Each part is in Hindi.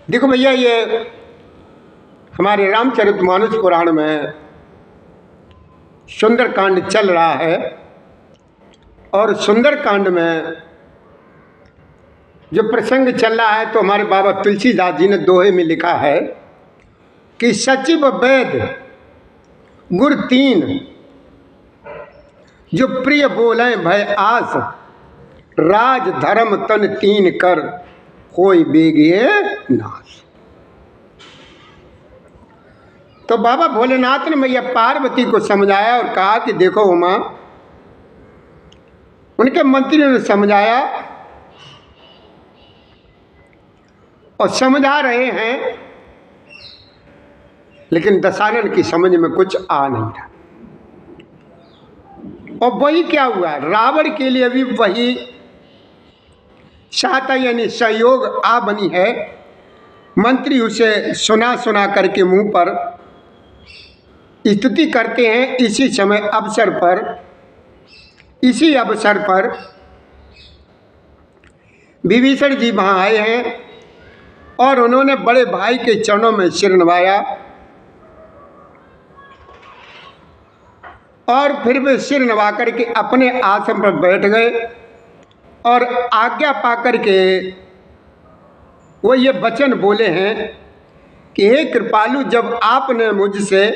देखो भैया, ये हमारे रामचरितमानस पुराण में सुंदरकांड चल रहा है और सुंदरकांड में जो प्रसंग चल रहा है तो हमारे बाबा तुलसीदास जी ने दोहे में लिखा है कि सचिव वेद गुर तीन, जो प्रिय बोले भय आस, राज धर्म तन तीन कर कोई बेगिए नाश। तो बाबा भोलेनाथ ने मैया पार्वती को समझाया और कहा कि देखो उमा, उनके मंत्री ने समझाया और समझा रहे हैं, लेकिन दशानन की समझ में कुछ आ नहीं रहा। और वही क्या हुआ, रावण के लिए भी वही सहायता यानी सहयोग आ बनी है। मंत्री उसे सुना सुना करके मुंह पर स्तुति करते हैं। इसी अवसर पर विभीषण जी वहाँ आए हैं और उन्होंने बड़े भाई के चरणों में सिर नवाया और फिर वे सिर नवा करके अपने आसन पर बैठ गए और आज्ञा पाकर के वो ये वचन बोले हैं कि हे कृपालु, जब आपने मुझसे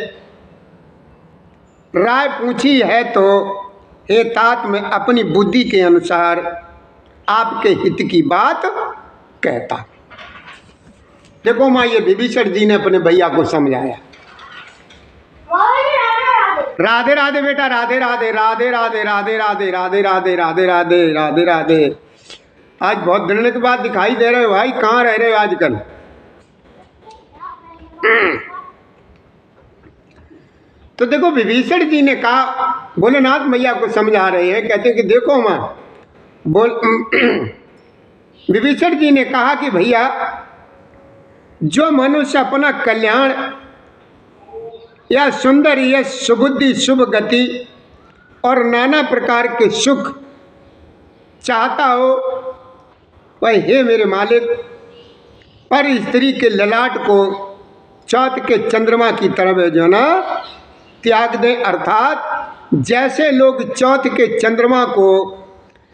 राय पूछी है तो हे तात, मैं अपनी बुद्धि के अनुसार आपके हित की बात कहता। देखो माँ, ये विभीषण जी ने अपने भैया को समझाया। राधे राधे बेटा, राधे राधे राधे राधे राधे राधे राधे राधे राधे राधे राधे राधे। आज बहुत दिनों के बाद दिखाई दे रहे हो भाई, कहाँ रह रहे हो आजकल? तो देखो, विभीषण जी ने कहा, भोलेनाथ मैया को समझा रहे हैं, कहते हैं कि देखो माँ, विभीषण जी ने कहा कि भैया, जो मनुष्य अपना कल्याण या सुंदर यश, सुबुद्धि, शुभ गति और नाना प्रकार के सुख चाहता हो, वह हे मेरे मालिक, पर स्त्री के ललाट को चौथ के चंद्रमा की तरह जो ना त्याग दें। अर्थात जैसे लोग चौथ के चंद्रमा को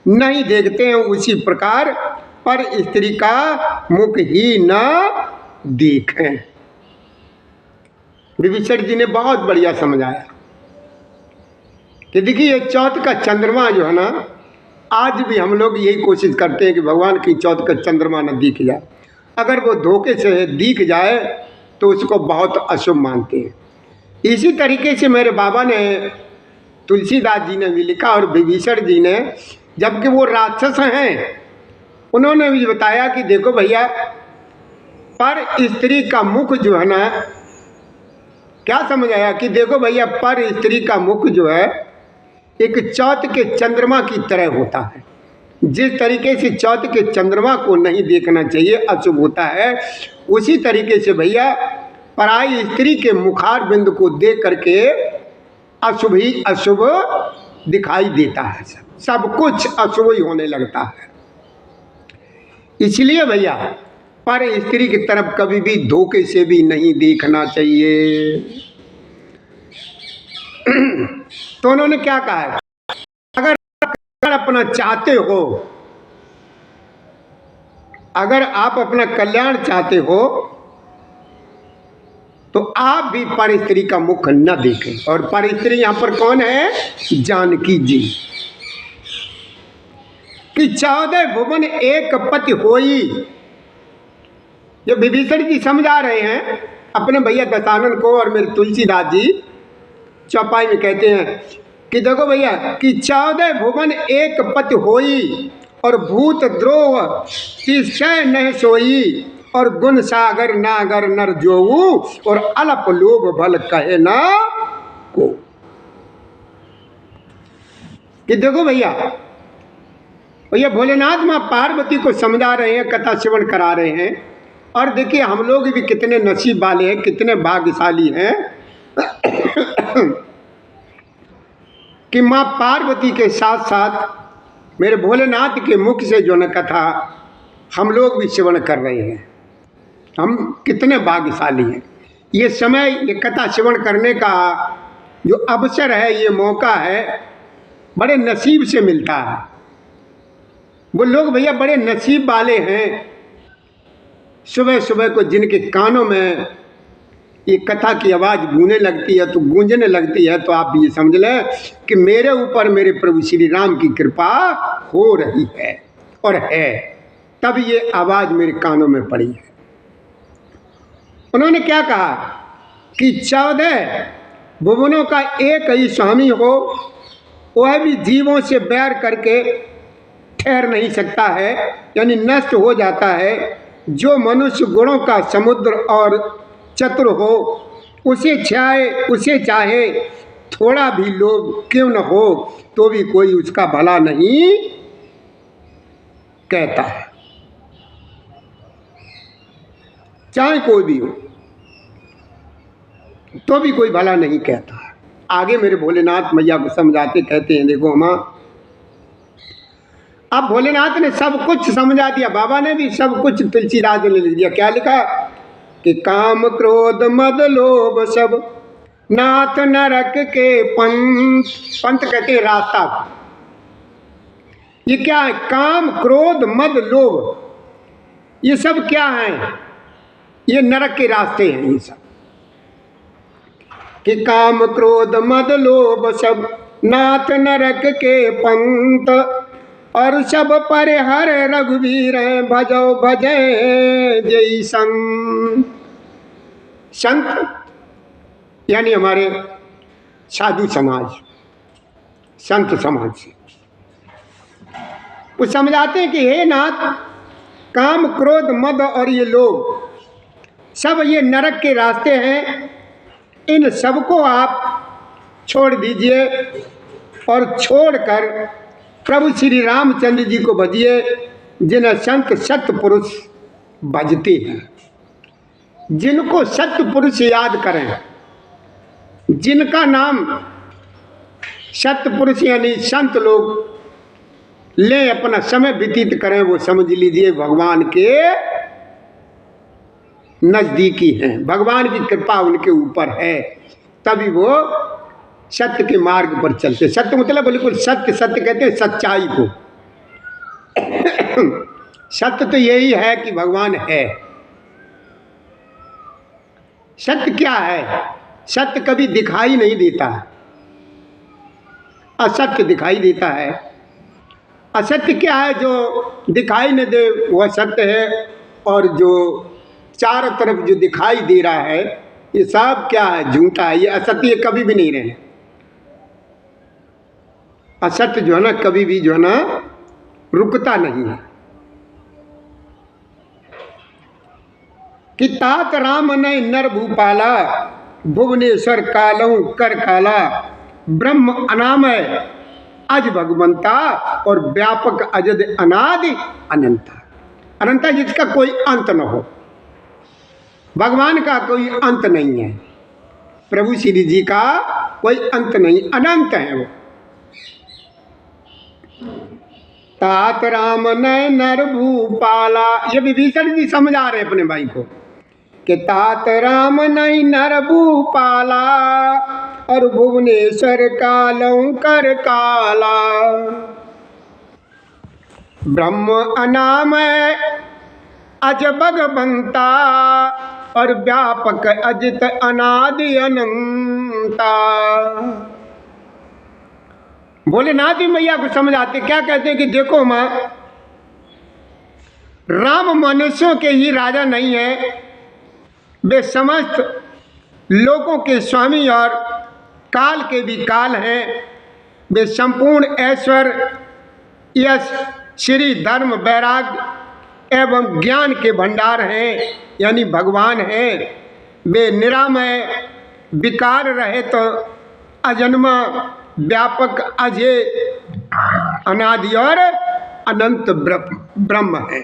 नहीं देखते हैं, उसी प्रकार पर स्त्री का मुख ही न देखें। विभीषण जी ने बहुत बढ़िया समझाया कि देखिए, ये चौथ का चंद्रमा जो है ना, आज भी हम लोग यही कोशिश करते हैं कि भगवान की चौथ का चंद्रमा न दिख जाए। अगर वो धोखे से दिख जाए तो उसको बहुत अशुभ मानते हैं। इसी तरीके से मेरे बाबा ने, तुलसीदास जी ने भी लिखा और विभीषण जी ने, जबकि वो राक्षस हैं, उन्होंने भी बताया कि देखो भैया, पर स्त्री का मुख जो है ना, क्या समझ आया कि देखो भैया, पर स्त्री का मुख जो है एक चौथ के चंद्रमा की तरह होता है। जिस तरीके से चौथ के चंद्रमा को नहीं देखना चाहिए, अशुभ होता है, उसी तरीके से भैया पराई स्त्री के मुखार बिंदु को देख करके अशुभ ही अशुभ दिखाई देता है। सब कुछ अशुभ ही होने लगता है। इसलिए भैया, पर स्त्री की तरफ कभी भी धोखे से भी नहीं देखना चाहिए। तो उन्होंने क्या कहा है, अगर अपना चाहते हो, अगर आप अपना कल्याण चाहते हो तो आप भी पर स्त्री का मुख न देखें। और पर स्त्री यहां पर कौन है? जानकी जी। कि 14 भुवन एक पति होई। जो विभीषण जी समझा रहे हैं अपने भैया दशानन को, और मेरे तुलसीदास जी चौपाई में कहते हैं कि देखो भैया, कि 14 भुवन एक पति होई, और भूत द्रोह तिसय नहीं सोई, और गुण सागर नागर नर जोऊ, और अलप लोभ भल कहे ना को। कि देखो भैया, भोलेनाथ माँ पार्वती को समझा रहे हैं, कथा श्रवण करा रहे हैं। और देखिए, हम लोग भी कितने नसीब वाले हैं, कितने भाग्यशाली हैं कि माँ पार्वती के साथ साथ मेरे भोलेनाथ के मुख से जो न कथा हम लोग भी श्रवण कर रहे हैं। हम कितने भाग्यशाली हैं। ये समय, ये कथा श्रवण करने का जो अवसर है, ये मौका है, बड़े नसीब से मिलता है। वो लोग भैया बड़े नसीब वाले हैं, सुबह सुबह को जिनके कानों में ये कथा की आवाज़ गूंजने लगती है, तो आप ये समझ लें कि मेरे ऊपर मेरे प्रभु श्री राम की कृपा हो रही है और है, तब ये आवाज़ मेरे कानों में पड़ी है। उन्होंने क्या कहा कि 14 भुवनों का एक ही स्वामी हो, वह भी जीवों से बैर करके ठहर नहीं सकता है, यानी नष्ट हो जाता है। जो मनुष्य गुणों का समुद्र और चतुर हो, उसे चाहे थोड़ा भी लोभ क्यों न हो, तो भी कोई उसका भला नहीं कहता है। चाहे कोई भी हो, तो भी कोई भला नहीं कहता है। आगे मेरे भोलेनाथ मैया को समझाते कहते हैं, देखो माँ, अब भोलेनाथ ने सब कुछ समझा दिया, बाबा ने भी सब कुछ तुलसीदास ने लिख दिया। क्या लिखा कि काम क्रोध मद लोभ सब नाथ नरक के पंथ कहते हैं रास्ता। ये क्या है? काम क्रोध मद लोभ, ये सब क्या है? ये नरक के रास्ते हैं ये सब। कि काम क्रोध मद लोभ सब नाथ नरक के पंथ, और सब पर हर रघुवीर भजो भजे जय संत। संत यानी हमारे साधु समाज, संत समाज से वो समझाते हैं कि हे नाथ, काम क्रोध मद और ये लोग सब ये नरक के रास्ते हैं, इन सबको आप छोड़ दीजिए और छोड़कर प्रभु श्री रामचंद्र जी को भजिए, जिन्हें संत सत्य पुरुष भजते हैं। जिनको सत्य पुरुष याद करें, जिनका नाम सत्य पुरुष यानी संत लोग ले अपना समय व्यतीत करें, वो समझ लीजिए भगवान के नजदीकी हैं, भगवान की कृपा उनके ऊपर है, तभी वो सत्य के मार्ग पर चलते। सत्य मतलब बिल्कुल सत्य, सत्य कहते हैं सच्चाई को। सत्य तो यही है कि भगवान है। सत्य क्या है? सत्य कभी दिखाई नहीं देता, असत्य दिखाई देता है। असत्य क्या है? जो दिखाई न दे वह सत्य है, और जो चारों तरफ जो दिखाई दे रहा है ये सब क्या है? झूठा है। ये असत्य कभी भी नहीं रहे। असत्य जो है ना, कभी भी जो है ना रुकता नहीं है। कि तात राम नय नर भूपाला, भुवनेश्वर कालऊ कर काला, ब्रह्म अनामय अज भगवंता, और व्यापक अजद अनादि अनंता। अनंता जिसका कोई अंत न हो, भगवान का कोई अंत नहीं है, प्रभु श्री जी का कोई अंत नहीं, अनंत है वो। तात राम नय नर भूपाला, ये विभीषण जी समझा रहे अपने भाई को कि तात राम नय नर भूपाला, और भुवनेश्वर कालऊ कर काला, ब्रह्म अनामय अज भगवंता, और व्यापक अजित अनादि अनंता। भोलेनाथ जी मैया को समझाते, क्या कहते हैं कि देखो माँ, राम मनुष्यों के ही राजा नहीं है, वे समस्त लोगों के स्वामी और काल के भी काल हैं। वे संपूर्ण ऐश्वर्य, यश, श्री, धर्म, वैराग्य एवं ज्ञान के भंडार हैं, यानी भगवान हैं। वे निरामय, विकार रहित, अजन्मा, व्यापक, अजय, अनादि और अनंत ब्रह्म है।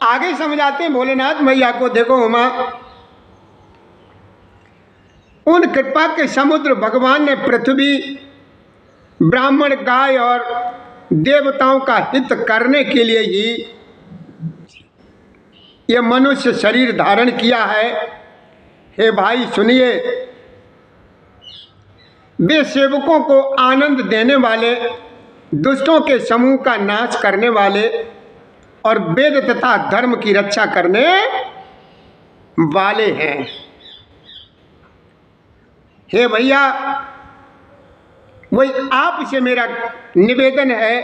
आगे समझाते हैं भोलेनाथ मैया को, देखो उमा, उन कृपा के समुद्र भगवान ने पृथ्वी, ब्राह्मण गाय और देवताओं का हित करने के लिए ही ये मनुष्य शरीर धारण किया है। हे भाई सुनिए, वे सेवकों को आनंद देने वाले, दुष्टों के समूह का नाश करने वाले और वेद तथा धर्म की रक्षा करने वाले हैं। हे भैया, वही आपसे मेरा निवेदन है,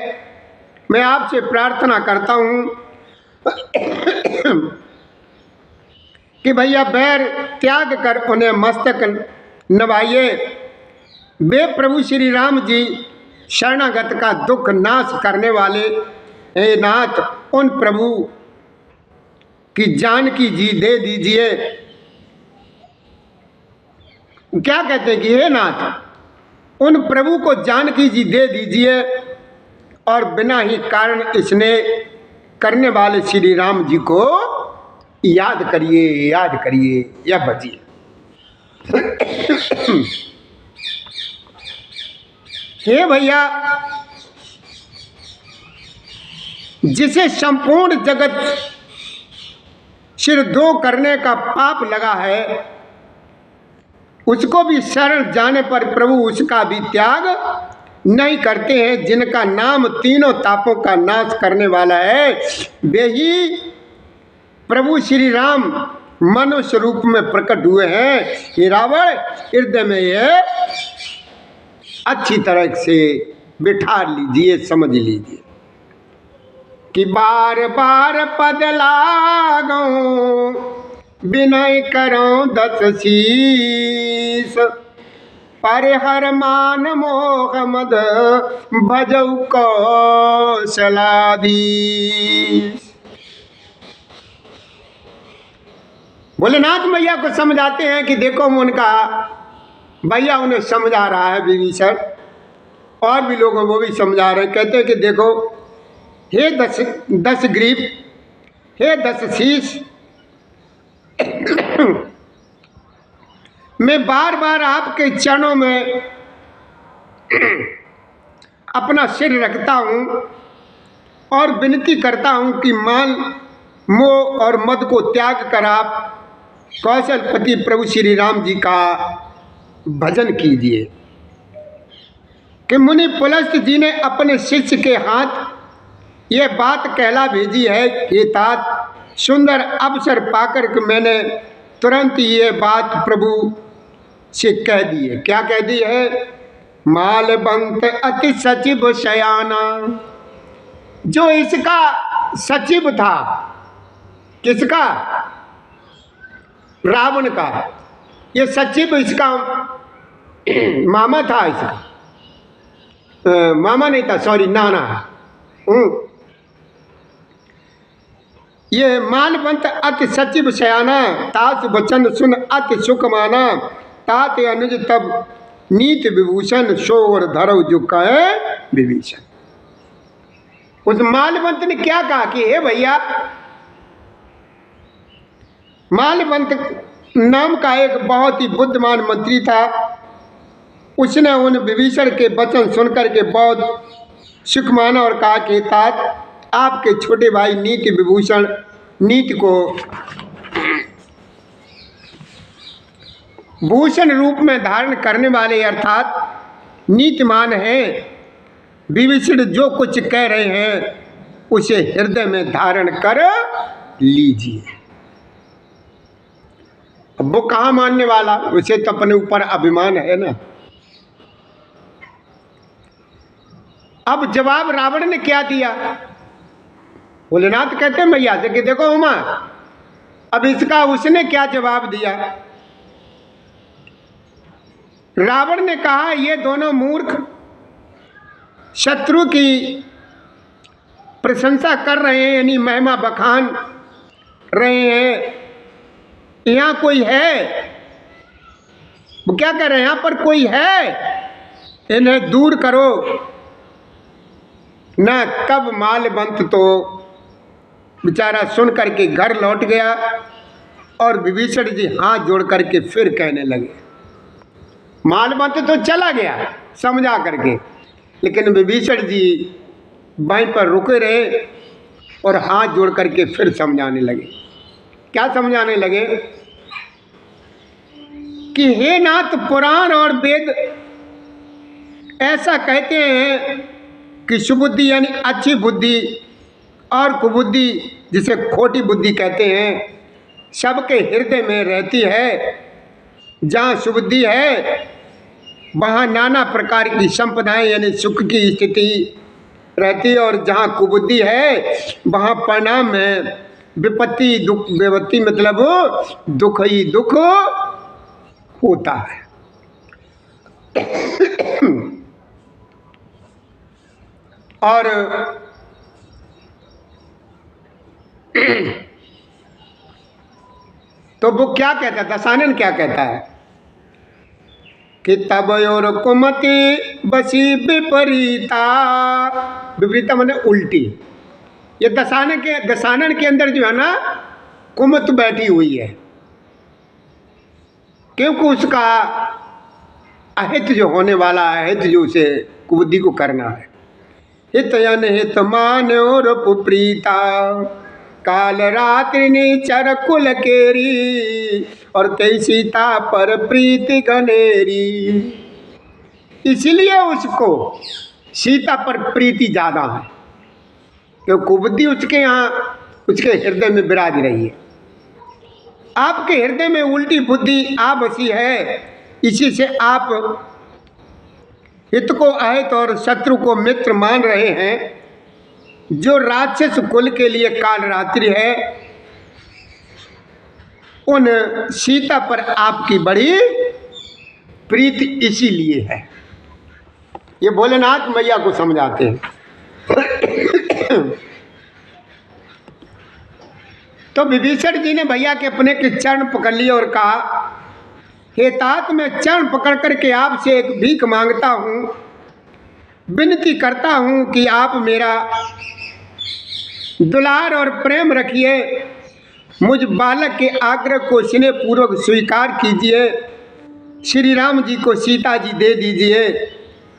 मैं आपसे प्रार्थना करता हूँ कि भैया बैर त्याग कर उन्हें मस्तक नवाइए। वे प्रभु श्री राम जी शरणागत का दुख नाश करने वाले। हे नाथ, उन प्रभु की जानकी जी दे दीजिए। क्या कहते हैं कि हे नाथ, उन प्रभु को जानकी जी दे दीजिए और बिना ही कारण इसने करने वाले श्री राम जी को याद करिए, याद करिए या बचिए। हे भैया, जिसे संपूर्ण जगत सिरधो करने का पाप लगा है, उसको भी शरण जाने पर प्रभु उसका भी त्याग नहीं करते हैं। जिनका नाम तीनों तापों का नाश करने वाला है, वे ही प्रभु श्री राम मनुष्य रूप में प्रकट हुए हैं। ये रावण हृदय में ये अच्छी तरह से बिठा लीजिए, समझ लीजिए कि बार बार पद लागो, विनय करो दस शीस, परिहर मान मोह मद भजऊ कौशलाधीश। भोलेनाथ मैया को समझाते हैं कि देखो, उनका भैया उन्हें समझा रहा है विभीषण, और भी लोगों को भी समझा रहे हैं। कहते हैं कि देखो, हे दस ग्रीव, हे दस शीश, मैं बार बार आपके चरणों में अपना सिर रखता हूँ और विनती करता हूँ कि मान, मोह और मद को त्याग कर आप कौशलपति प्रभु श्री राम जी का भजन कीजिए। कि मुनि पुलस्त जी ने अपने शिष्य के हाथ ये बात कहला भेजी है कि तात, सुंदर अवसर पाकर के मैंने तुरंत ये बात प्रभु से कह दी है। क्या कह दी है? मालबंत अति सचिव शयाना। जो इसका सचिव था, किसका? रावण का। ये सचिव इसका मामा था, इसका मामा नहीं था, सॉरी, नाना। ये मालबंत अति सचिव शयाना, तास वचन सुन अति सुख माना, तात अनुज तब नीत विभूषण, शोर धरव जो कहे विभीषण। उस मालबंत ने क्या कहा कि हे भैया, मालबंत नाम का एक बहुत ही बुद्धिमान मंत्री था। उसने उन विभीषण के वचन सुनकर के बहुत सुख माना और कहा कि तात, आपके छोटे भाई नीति विभूषण, नीति को भूषण रूप में धारण करने वाले अर्थात नीतिमान हैं। विभीषण जो कुछ कह रहे हैं उसे हृदय में धारण कर लीजिए। अब वो कहाँ मानने वाला, उसे तो अपने ऊपर अभिमान है ना। अब जवाब रावण ने क्या दिया? भोलेनाथ कहते हैं मैया से कि देखो उमा, अब इसका उसने क्या जवाब दिया? रावण ने कहा, ये दोनों मूर्ख शत्रु की प्रशंसा कर रहे हैं, यानी महिमा बखान रहे हैं। यहाँ कोई है? वो क्या कर रहे हैं? यहाँ पर कोई है, इन्हें दूर करो ना। कब मालबंत तो बेचारा सुन करके घर लौट गया और विभीषण जी हाथ जोड़ करके फिर कहने लगे। मालबंत तो चला गया समझा करके, लेकिन विभीषण जी वहीं पर रुके रहे और हाथ जोड़ करके फिर समझाने लगे। क्या समझाने लगे कि हे नाथ, पुराण और वेद ऐसा कहते हैं कि सुबुद्धि यानी अच्छी बुद्धि और कुबुद्धि जिसे खोटी बुद्धि कहते हैं सबके हृदय में रहती है। जहाँ सुबुद्धि है वहाँ नाना प्रकार की संपदाएं यानी सुख की स्थिति रहती है, और जहाँ कुबुद्धि है वहाँ परिणाम में विपत्ति दुख, विपत्ति मतलब दुख ही दुख होता है। और तो वो क्या कहता है, दशानन क्या कहता है कि तब और कुमति बसी विपरीता। विपरीता माने उल्टी। ये दशानन के अंदर जो है ना कुमत बैठी हुई है, क्योंकि उसका अहित जो होने वाला है, हित जो उसे कुबुद्धि को करना है। हित यन हित मान और पुप्रीता काल रात्रि निचर कुल केरी और कई सीता पर प्रीति घनेरी। इसलिए उसको सीता पर प्रीति ज्यादा है, क्योंकि कुबुद्धि उसके यहाँ उसके हृदय में विराज रही है। आपके हृदय में उल्टी बुद्धि आ बसी है, इसी से आप हित को अहित और शत्रु को मित्र मान रहे हैं। जो राक्षस कुल के लिए काल रात्रि है, उन सीता पर आपकी बड़ी प्रीति इसीलिए है। ये भोलेनाथ मैया को समझाते हैं। तो विभीषण जी ने भैया के अपने के चरण पकड़ लिए और कहा, हे तात, मैं चरण पकड़ करके आपसे एक भीख मांगता हूँ, विनती करता हूँ कि आप मेरा दुलार और प्रेम रखिए। मुझ बालक के आग्रह को स्नेह पूर्वक स्वीकार कीजिए। श्री राम जी को सीता जी दे दीजिए,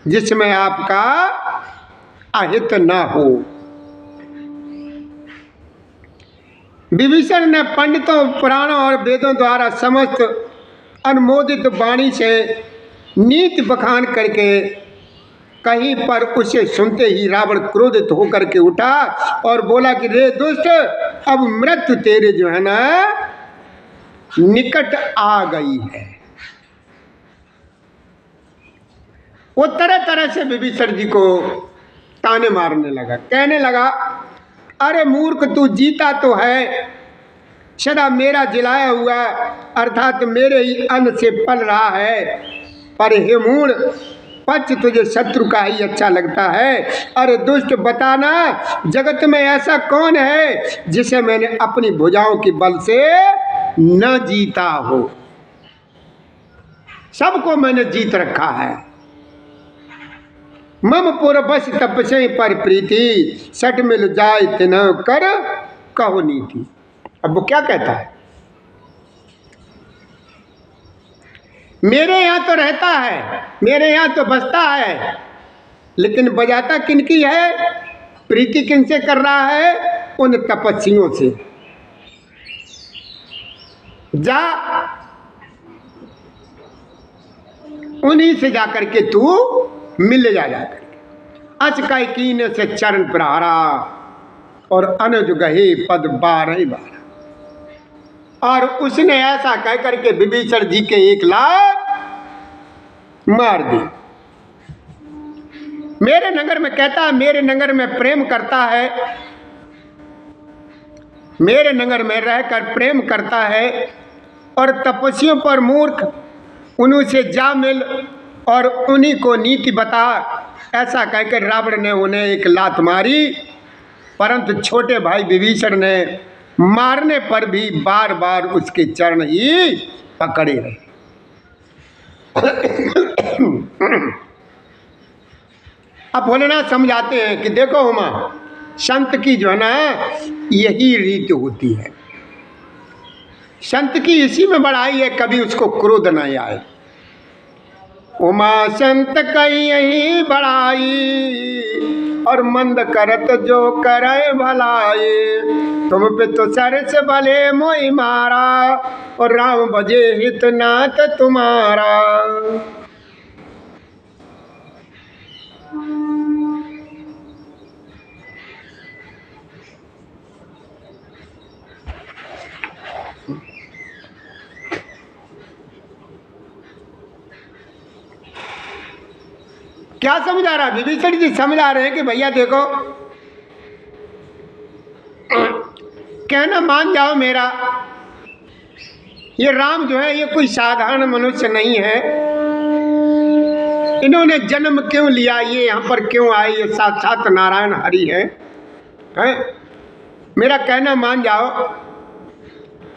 जिसमें आपका अहित न हो। विभीषण ने पंडितों, पुराणों और वेदों द्वारा समस्त अनुमोदित वाणी से नीति बखान करके कहीं पर उसे सुनते ही रावण क्रोधित होकर के उठा और बोला कि रे दुष्ट, अब मृत्यु तेरे जो है ना निकट आ गई है। वो तरह तरह से विभीषण जी को ताने मारने लगा, कहने लगा, अरे मूर्ख, तू जीता तो है, सदा मेरा जिलाया हुआ अर्थात मेरे ही अन्न से पल रहा है, पर हे मूढ़, पक्ष तुझे शत्रु का ही अच्छा लगता है। अरे दुष्ट, बताना जगत में ऐसा कौन है जिसे मैंने अपनी भुजाओं के बल से न जीता हो। सबको मैंने जीत रखा है। मम पुर बस तपसे पर प्रीति सट मिल जाए तिन कर कहो नीति। अब वो क्या कहता है, मेरे यहाँ तो रहता है, मेरे यहाँ तो बसता है, लेकिन बजाता किनकी है, प्रीति किनसे कर रहा है, उन तपस्वियों से। जा उन्हीं से जाकर के तू मिल जाकर अचकाई कीने से चरण प्रहारा और अनुज गहे पद 12 बार। और उसने ऐसा कह करके विभीषण जी के 1 लाख मार दी। मेरे नगर में कहता है, मेरे नगर में प्रेम करता है, मेरे नगर में रहकर प्रेम करता है, और तपस्वियों पर मूर्ख, उन्हीं से जा मिल और उन्हीं को नीति बता। ऐसा कहकर रावण ने उन्हें 1 लात मारी, परंतु छोटे भाई विभीषण ने मारने पर भी बार बार उसके चरण ही पकड़े रहे। अब भोलेनाथ समझाते हैं कि देखो उमा, संत की जो है ना यही रीति होती है। संत की इसी में बड़ाई है, कभी उसको क्रोध न आए। उमा संत कई यही बड़ाई, और मंद करत जो करे भलाई। तुम पे तो सर से भले मोई मारा, और राम बजे हित नाथ तुम्हारा। क्या समझा रहा विभीषण जी? समझा रहे हैं कि भैया देखो, कहना मान जाओ मेरा, ये राम जो है ये कोई साधारण मनुष्य नहीं है। इन्होंने जन्म क्यों लिया, ये यहाँ पर क्यों आए, ये साक्षात नारायण हरि है? मेरा कहना मान जाओ।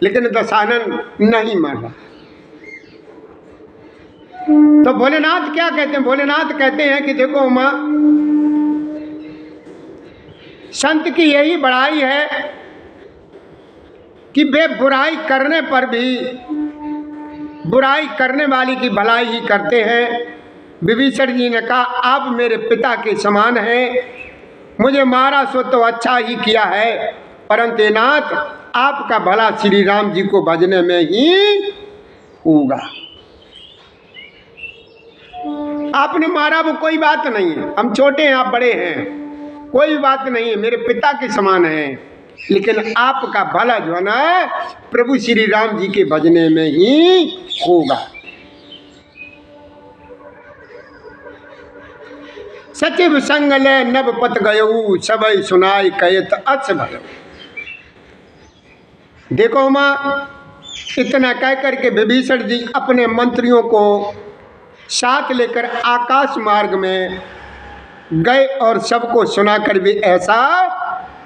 लेकिन दशानन नहीं माना। तो भोलेनाथ क्या कहते हैं? भोलेनाथ कहते हैं कि देखो माँ, संत की यही बड़ाई है कि वे बुराई करने पर भी बुराई करने वाली की भलाई ही करते हैं। विभीषण जी ने कहा आप मेरे पिता के समान हैं, मुझे मारा सो तो अच्छा ही किया है, परंतु नाथ आपका भला श्री राम जी को भजने में ही होगा। आपने मारा वो कोई बात नहीं है, हम छोटे हैं आप बड़े हैं, कोई बात नहीं है, मेरे पिता के समान है, लेकिन आपका भला जो है ना प्रभु श्री राम जी के भजने में ही होगा। सचिव संग ले नभ पत गयऊ, सबई सुनाई कहत अस भयो। देखो माँ, इतना कह करके विभीषण जी अपने मंत्रियों को साथ लेकर आकाश मार्ग में गए और सबको सुनाकर भी ऐसा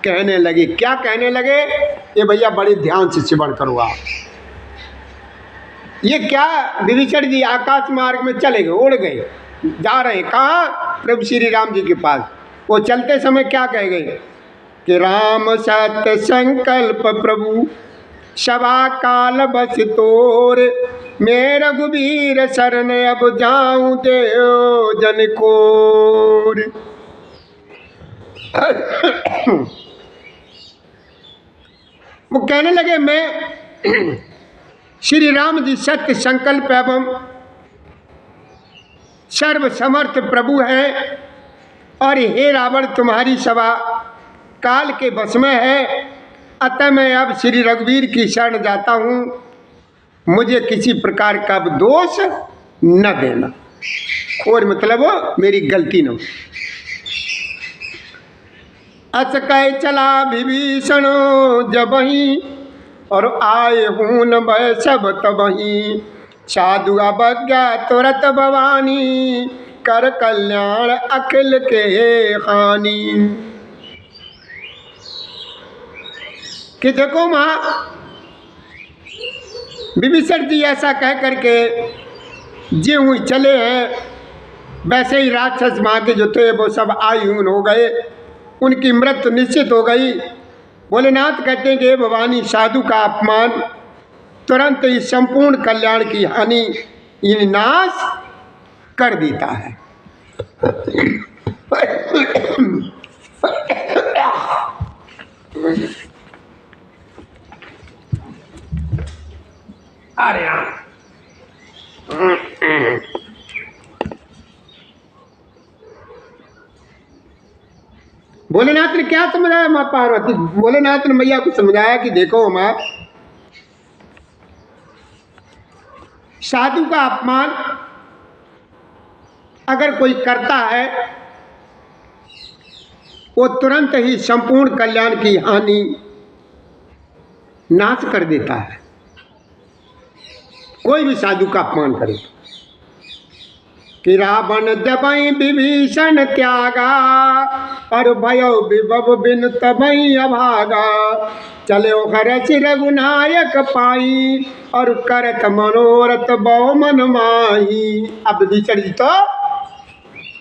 कहने लगे। क्या कहने लगे? ये भैया बड़े ध्यान से श्रवण करो आप। ये क्या, विभीषण जी आकाश मार्ग में चले गए, उड़ गए, जा रहे कहाँ? प्रभु श्री राम जी के पास। वो चलते समय क्या कह गए कि राम सत्य संकल्प प्रभु सभा काल बस तोर, मैं रघुबीर शरण अब जाऊं देव जन कोर। वो कहने लगे मैं श्री राम जी सत्य संकल्प एवं सर्व समर्थ प्रभु है, और हे रावण तुम्हारी सभा काल के बस में है, अतः मैं अब श्री रघुवीर की शरण जाता हूँ, मुझे किसी प्रकार का दोष न देना। और मतलब मेरी गलती न हो। अस कह चला विभीषण जबहि, और आए हूँ न भय सब तबहि, साधु अवज्ञा तुरत भवानी, कर कल्याण अखिल के हानि। कि देखो माँ, विभीषण जी ऐसा कह करके जे हुई चले हैं, वैसे ही राक्षस माँ के जो थे वो सब आयुन हो गए, उनकी मृत्यु निश्चित हो गई। भोलेनाथ कहते हैं कि भवानी साधु का अपमान तुरंत ही संपूर्ण कल्याण की हानि इन नाश कर देता है। अरे भोलेनाथ ने क्या समझाया माँ पार्वती? भोलेनाथ ने मैया को समझाया कि देखो माँ, साधु का अपमान अगर कोई करता है वो तुरंत ही संपूर्ण कल्याण की हानि नाश कर देता है। कोई भी साधु का अपमान करे। कि रावण जबई विभीषण त्यागा, और भयो विभव बिन तबई अभागा, चलो हरस रघुनायक पाई, और करत मनोरथ बहु मन माही। अब विभीषण जी तो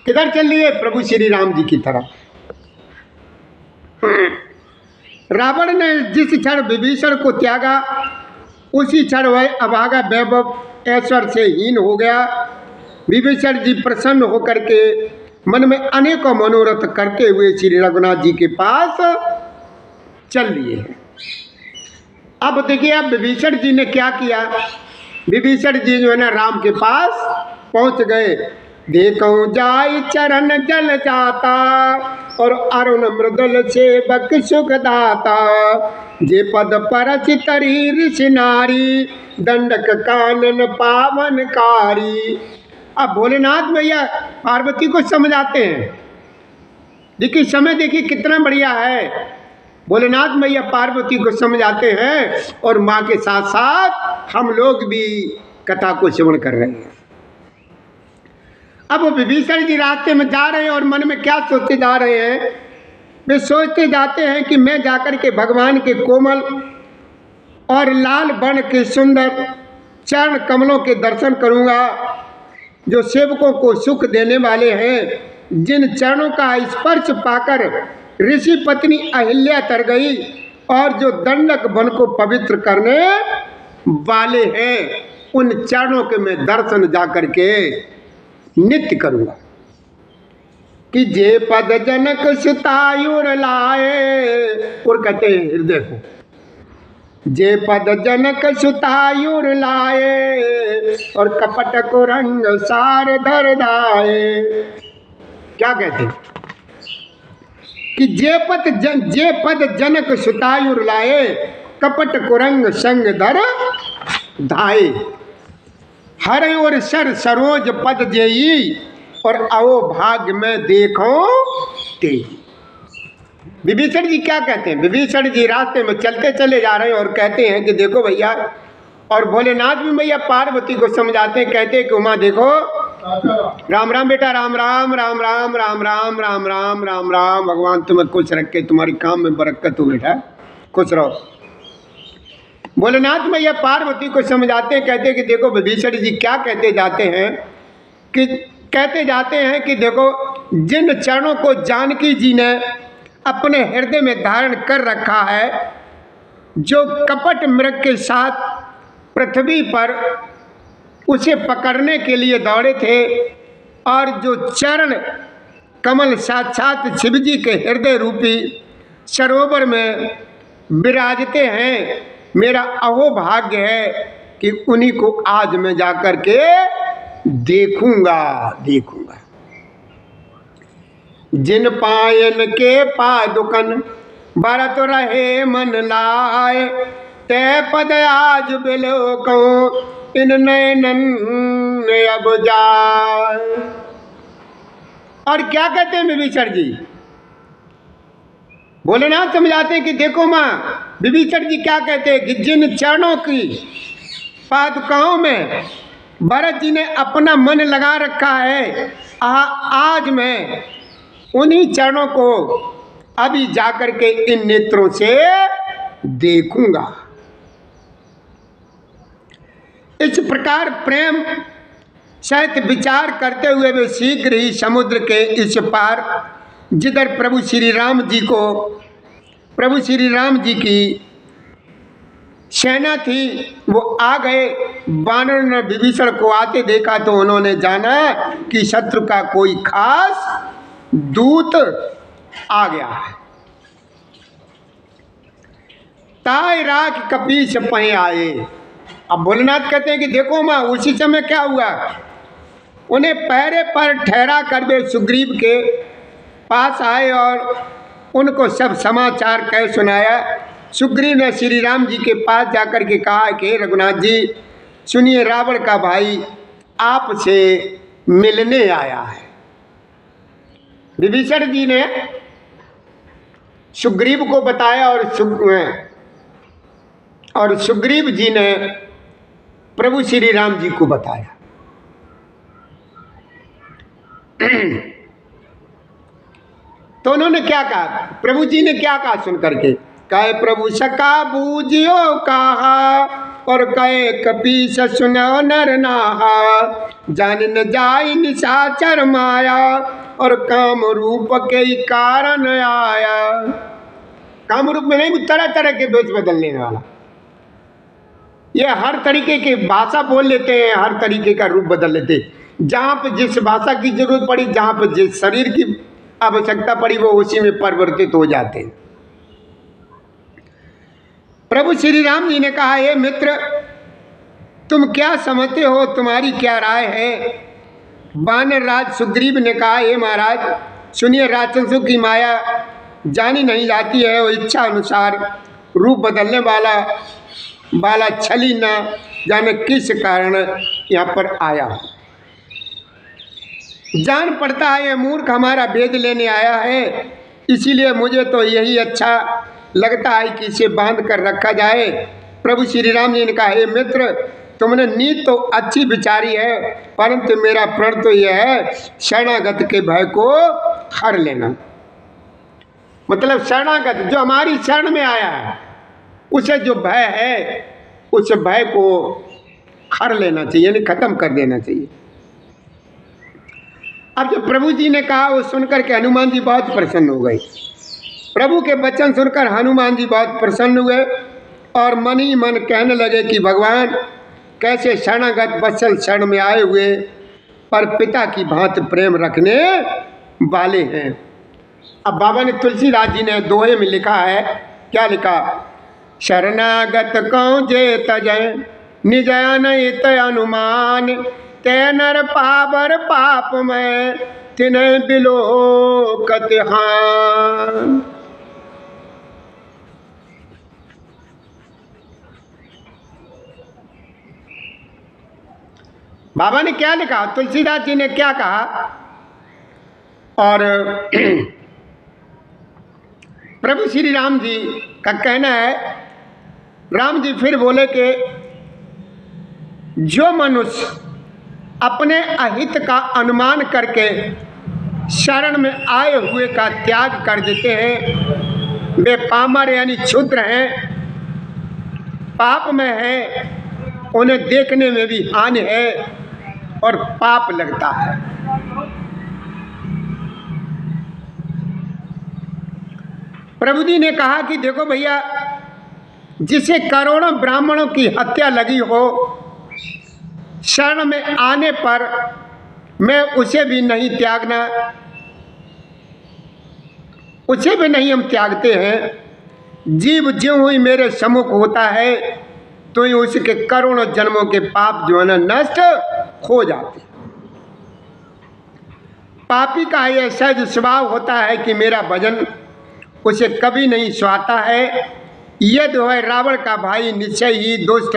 किधर चल लिए? प्रभु श्री राम जी की तरफ। रावण ने जिस क्षण विभीषण को त्यागा, उसी क्षण वह अभागा वैभव ऐश्वर्य से हीन हो गया, विभीषण जी प्रसन्न होकर के मन में अनेकों मनोरथ करते हुए श्री रघुनाथ जी के पास चल लिए हैं। अब देखिए, अब विभीषण जी ने क्या किया। विभीषण जी जो है ना राम के पास पहुंच गए। देखो जाय चरण जल जाता, और अरुण मृदुल सेवक सुखदाता, जे पद परच तरी ऋषि नारी, दंडक कानन पावनकारी। अब भोलेनाथ भैया पार्वती को समझाते हैं। देखिए समय देखिए कितना बढ़िया है। भोलेनाथ भैया पार्वती को समझाते हैं और माँ के साथ साथ हम लोग भी कथा को श्रवण कर रहे हैं। अब वो विभीषण जी रास्ते में जा रहे हैं और मन में क्या सोचते जा रहे हैं। वे सोचते जाते हैं कि मैं जाकर के भगवान के कोमल और लाल वर्ण के सुंदर चरण कमलों के दर्शन करूंगा, जो सेवकों को सुख देने वाले हैं। जिन चरणों का स्पर्श पाकर ऋषि पत्नी अहिल्या तर गई, और जो दंडक वन को पवित्र करने वाले हैं, उन चरणों के मैं दर्शन जाकर के नित्य करूंगा। कि जे पद जनक सुतायुर लाए, और कहते हैं हृदय को, जे पद जनक सुतायुर लाए, और कपट को रंग सार धर दाए। क्या कहते हैं कि जे पद जनक सुतायुर लाए, कपट को रंग संग धर धाए। हर और सर सरोज पद जेई, और आओ भाग्य में देखो तेई। विभीषण जी क्या कहते हैं। विभीषण जी रास्ते में चलते चले जा रहे हैं और कहते हैं कि देखो भैया, और भोलेनाथ भी भैया पार्वती को समझाते हैं। कहते हैं कि उमा देखो, राम राम बेटा, राम राम राम राम राम राम राम राम राम राम, भगवान तुम्हें खुश रखे, तुम्हारी काम में बरकत हो बेटा, खुश रहो। भोलेनाथ भैया पार्वती को समझाते हैं। कहते हैं कि देखो विभीषण जी क्या कहते जाते हैं कि देखो, जिन चरणों को जानकी जी ने अपने हृदय में धारण कर रखा है, जो कपट मृग के साथ पृथ्वी पर उसे पकड़ने के लिए दौड़े थे, और जो चरण कमल साक्षात शिव जी के हृदय रूपी सरोवर में विराजते हैं, मेरा अहोभाग्य है कि उन्हीं को आज मैं जाकर के देखूंगा। जिन पायन के पादुकन भरत रहे मन लाए, ते पद आज बिलोको इन नैनन अब जाए। और क्या कहते हैं विभीषण जी। भोलेनाथ समझाते हैं कि देखो माँ, विभीषण जी क्या कहते हैं कि जिन चरणों की पादुकाओं में भरत जी ने अपना मन लगा रखा है, आज मैं उन्हीं चरणों को अभी जाकर के इन नेत्रों से देखूंगा। इस प्रकार प्रेम सहित विचार करते हुए वे शीघ्र ही समुद्र के इस पार, जिधर प्रभु श्री राम जी की सेना थी, वो आ गए। वानर ने विभीषण को आते देखा तो उन्होंने जाना कि शत्रु का कोई खास दूत आ गया है। ताय राख कपीस पहे आए। अब भोलेनाथ कहते हैं कि देखो माँ, उसी समय क्या हुआ, उन्हें पहरे पर ठहरा कर वे सुग्रीव के पास आए और उनको सब समाचार कह सुनाया। सुग्रीव ने श्री राम जी के पास जाकर के कहा कि रघुनाथ जी सुनिए, रावण का भाई आपसे मिलने आया है। विभीषण जी ने सुग्रीव को बताया और सुग्रीव जी ने प्रभु श्री राम जी को बताया। तो उन्होंने क्या कहा, प्रभु जी ने क्या कहा सुन करके, कहे प्रभु सका बूझियो कहा, और कहे कपीस सुनो नर नाहा, जान न जाय निशाचर माया, और काम रूप के कारण आया। काम रूप में नहीं, तरह तरह के वेश बदलने वाला। ये हर तरीके की भाषा बोल लेते हैं, हर तरीके का रूप बदल लेते हैं। जहाँ पर जिस भाषा की जरूरत पड़ी, जहाँ पर जिस शरीर की आवश्यकता पड़ी, वो उसी में परिवर्तित हो जाते हैं। प्रभु श्री राम जी ने कहा, हे मित्र, तुम क्या समझते हो, तुम्हारी क्या राय है? वानर राज सुग्रीव ने कहा, हे महाराज, सुनिए, राक्षसों की माया जानी नहीं जाती है। वो इच्छा अनुसार रूप बदलने वाला छली न जाने किस कारण यहाँ पर आया। जान पड़ता है ये मूर्ख हमारा भेद लेने आया है, इसीलिए मुझे तो यही अच्छा लगता है कि इसे बांध कर रखा जाए। प्रभु श्री राम जी ने कहा, हे मित्र, तुमने नीति तो अच्छी विचारी है, परंतु मेरा प्रण तो यह है, शरणागत के भय को हर लेना। मतलब शरणागत जो हमारी शरण में आया है, उसे जो भय है, उस भय को हर लेना चाहिए, यानी खत्म कर देना चाहिए। अब जब प्रभु जी ने कहा, वो सुनकर के हनुमान जी बहुत प्रसन्न हो गए। प्रभु के वचन सुनकर हनुमान जी बहुत प्रसन्न हुए और मन ही मन कहने लगे कि भगवान कैसे शरणागत वत्सल शरण में आए हुए पर पिता की भांति प्रेम रखने वाले हैं। अब बाबा ने तुलसीदास जी ने दोहे में लिखा है, क्या लिखा? शरणागत कौन जे तजय निज अनहित अनुमान, ते नर पावर पाप में तिन्ह बिलोकत हान। बाबा ने क्या लिखा, तुलसीदास जी ने क्या कहा? और प्रभु श्री राम जी का कहना है, राम जी फिर बोले कि जो मनुष्य अपने अहित का अनुमान करके शरण में आए हुए का त्याग कर देते हैं, वे पामर यानी क्षुद्र हैं, पाप में हैं, उन्हें देखने में भी हानि है और पाप लगता है। प्रभु जी ने कहा कि देखो भैया, जिसे करोड़ों ब्राह्मणों की हत्या लगी हो, शरण में आने पर मैं उसे भी नहीं त्यागना, उसे भी नहीं हम त्यागते हैं। जीव ज्यों ही मेरे सम्मुख होता है तो ही उसके करोड़ों जन्मों के पाप जो है ना नष्ट हो जाते। पापी का यह सहज स्वभाव होता है कि मेरा भजन उसे कभी नहीं सुहाता है। यह जो है रावण का भाई निश्चय ही दुष्ट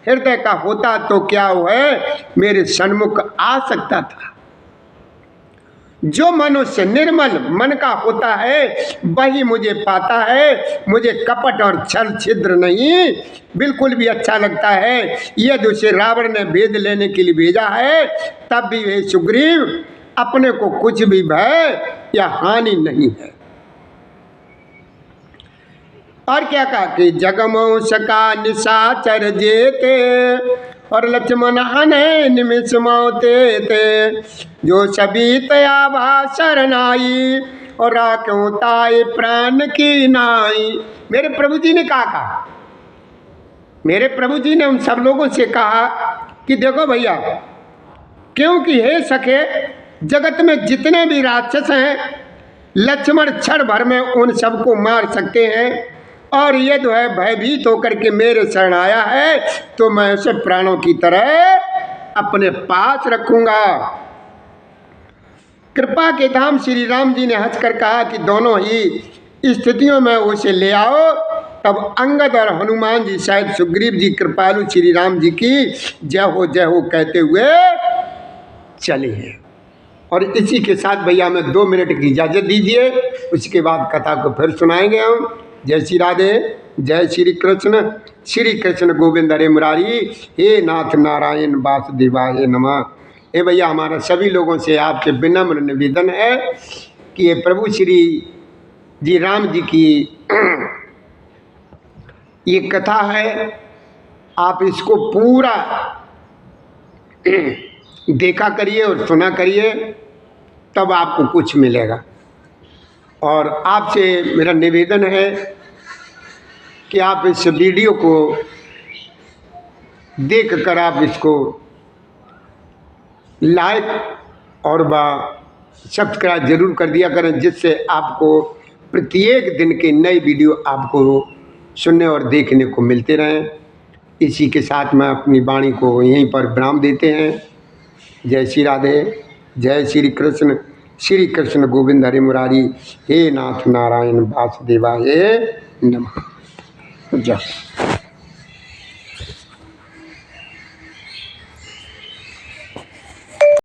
हृदय का होता तो क्या है मेरे सन्मुख आ सकता था। जो मनुष्य निर्मल मन का होता है वही मुझे पाता है। मुझे कपट और छल छिद्र नहीं बिल्कुल भी अच्छा लगता है। यदि उसे रावण ने भेद लेने के लिए भेजा है तब भी वे सुग्रीव अपने को कुछ भी भय या हानि नहीं है। और क्या कहा कि जगमोष का निशाचर जेते और लक्ष्मण हने निमिष मौते थे, जो सभी तया भाषण आई और राख्यों ताए प्राण की नाई। मेरे प्रभु जी ने कहा मेरे प्रभु जी ने उन सब लोगों से कहा कि देखो भैया, क्योंकि हे सखे जगत में जितने भी राक्षस हैं लक्ष्मण क्षण भर में उन सबको मार सकते हैं, और ये जो है भयभीत होकर के मेरे शरण आया है तो मैं उसे प्राणों की तरह अपने पास रखूंगा। कृपा के धाम श्री राम जी ने हंसकर कहा कि दोनों ही स्थितियों में उसे ले आओ। तब अंगद और हनुमान जी शायद सुग्रीव जी कृपालु श्री राम जी की जय हो कहते हुए चले हैं। और इसी के साथ भैया मैं 2 मिनट की इजाज़त दीजिए, उसके बाद कथा को फिर सुनाएंगे हम। जय श्री राधे, जय श्री कृष्ण गोविंद हरे मुरारी, हे नाथ नारायण वासुदेवाय नमः। हे भैया, हमारा सभी लोगों से आपसे विनम्र निवेदन है कि ये प्रभु श्री जी राम जी की ये कथा है, आप इसको पूरा देखा करिए और सुना करिए, तब आपको कुछ मिलेगा। और आपसे मेरा निवेदन है कि आप इस वीडियो को देख कर आप इसको लाइक और सब्सक्राइब जरूर कर दिया करें, जिससे आपको प्रत्येक दिन के नए वीडियो आपको सुनने और देखने को मिलते रहें। इसी के साथ मैं अपनी वाणी को यहीं पर विराम देते हैं। जय श्री राधे, जय श्री कृष्ण गोविंद हरि मुरारी, हे नाथ नारायण वासुदेवाय नमः। जय।